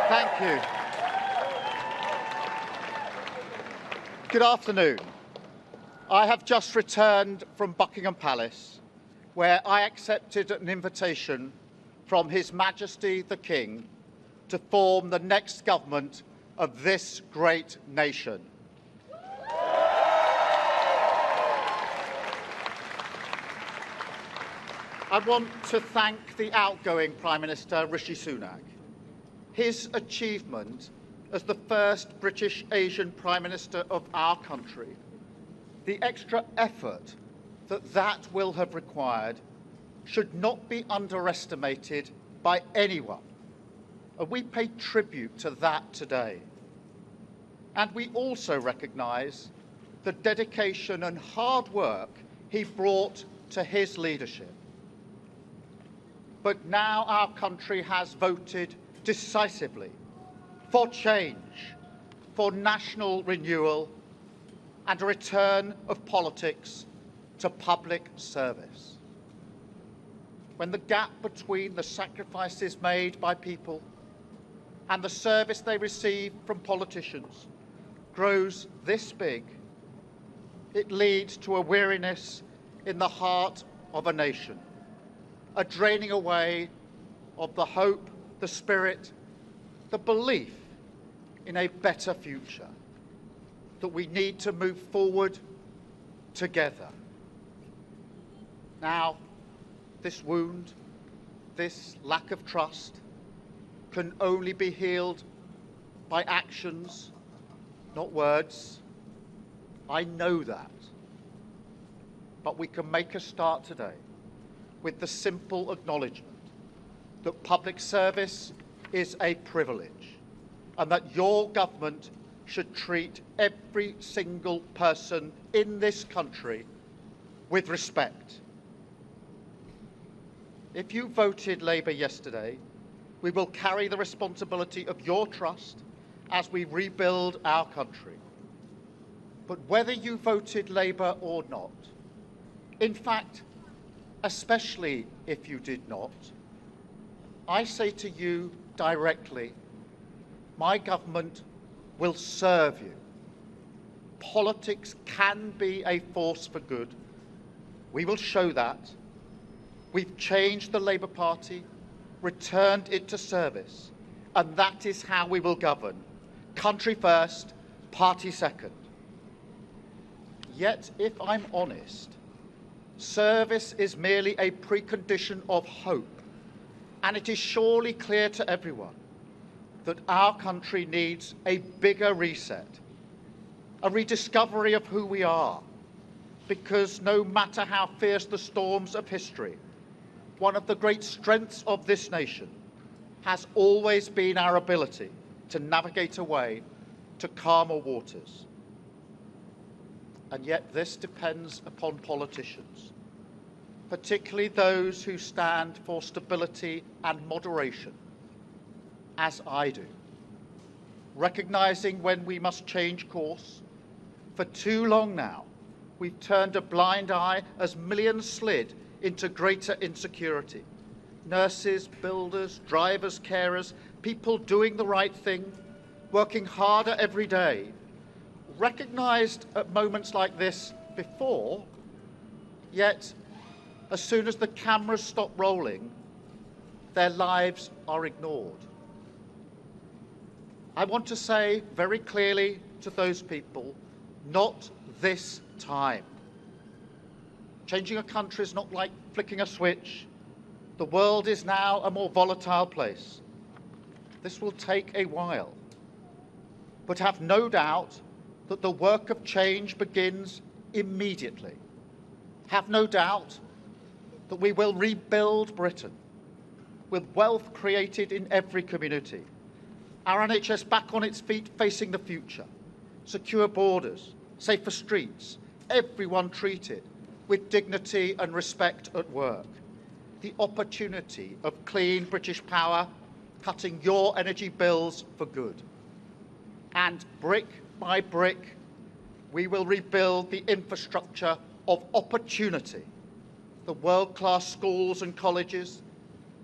Thank you. Good afternoon. I have just returned from Buckingham Palace, where I accepted an invitation from His Majesty the King to form the next government of this great nation. I want to thank the outgoing Prime Minister, Rishi Sunak. His achievement as the first British Asian Prime Minister of our country, the extra effort that will have required should not be underestimated by anyone. And we pay tribute to that today. And we also recognise the dedication and hard work he brought to his leadership. But now our country has voted decisively for change, for national renewal, and a return of politics to public service. When the gap between the sacrifices made by people and the service they receive from politicians grows this big, it leads to a weariness in the heart of a nation, a draining away of the hope, the spirit, the belief in a better future, that we need to move forward together. Now, this wound, this lack of trust, can only be healed by actions, not words. I know that. But we can make a start today with the simple acknowledgement that public service is a privilege and that your government should treat every single person in this country with respect. If you voted Labour yesterday, we will carry the responsibility of your trust as we rebuild our country. But whether you voted Labour or not, in fact, especially if you did not, I say to you directly, my government will serve you. Politics can be a force for good. We will show that. We've changed the Labour Party, returned it to service, and that is how we will govern. Country first, party second. Yet, if I'm honest, service is merely a precondition of hope, and it is surely clear to everyone that our country needs a bigger reset, a rediscovery of who we are, because no matter how fierce the storms of history, one of the great strengths of this nation has always been our ability to navigate a way to calmer waters. And yet this depends upon politicians, particularly those who stand for stability and moderation, as I do, recognising when we must change course. For too long now, we've turned a blind eye as millions slid into greater insecurity. Nurses, builders, drivers, carers, people doing the right thing, working harder every day, recognised at moments like this before, yet as soon as the cameras stop rolling, their lives are ignored. I want to say very clearly to those people, not this time. Changing a country is not like flicking a switch. The world is now a more volatile place. This will take a while. But have no doubt that the work of change begins immediately. Have no doubt that we will rebuild Britain with wealth created in every community, our NHS back on its feet facing the future, secure borders, safer streets, everyone treated with dignity and respect at work, the opportunity of clean British power cutting your energy bills for good. And brick by brick, we will rebuild the infrastructure of opportunity, the world-class schools and colleges,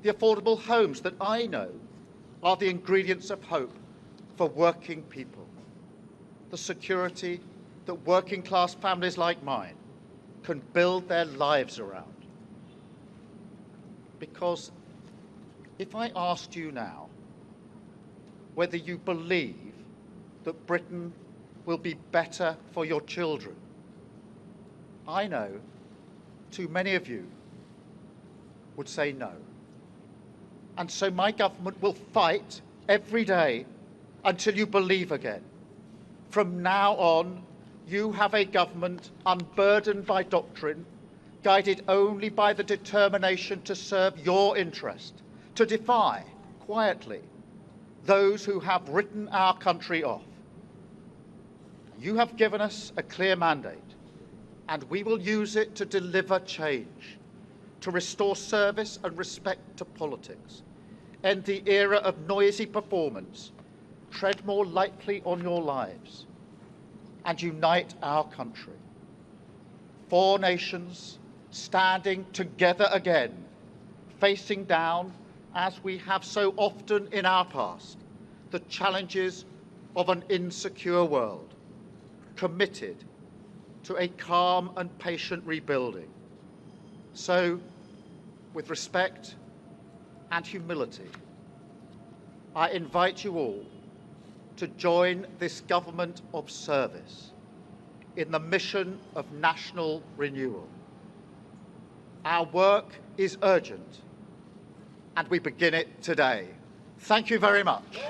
the affordable homes that I know are the ingredients of hope for working people. The security that working class families like mine can build their lives around. Because if I asked you now whether you believe that Britain will be better for your children, I know too many of you would say no. And so my government will fight every day until you believe again. From now on, you have a government unburdened by doctrine, guided only by the determination to serve your interest, to defy, quietly, those who have written our country off. You have given us a clear mandate, and we will use it to deliver change, to restore service and respect to politics, end the era of noisy performance, tread more lightly on your lives, and unite our country. 4 nations standing together again, facing down, as we have so often in our past, the challenges of an insecure world, committed to a calm and patient rebuilding. So, with respect and humility, I invite you all to join this government of service in the mission of national renewal. Our work is urgent, and we begin it today. Thank you very much.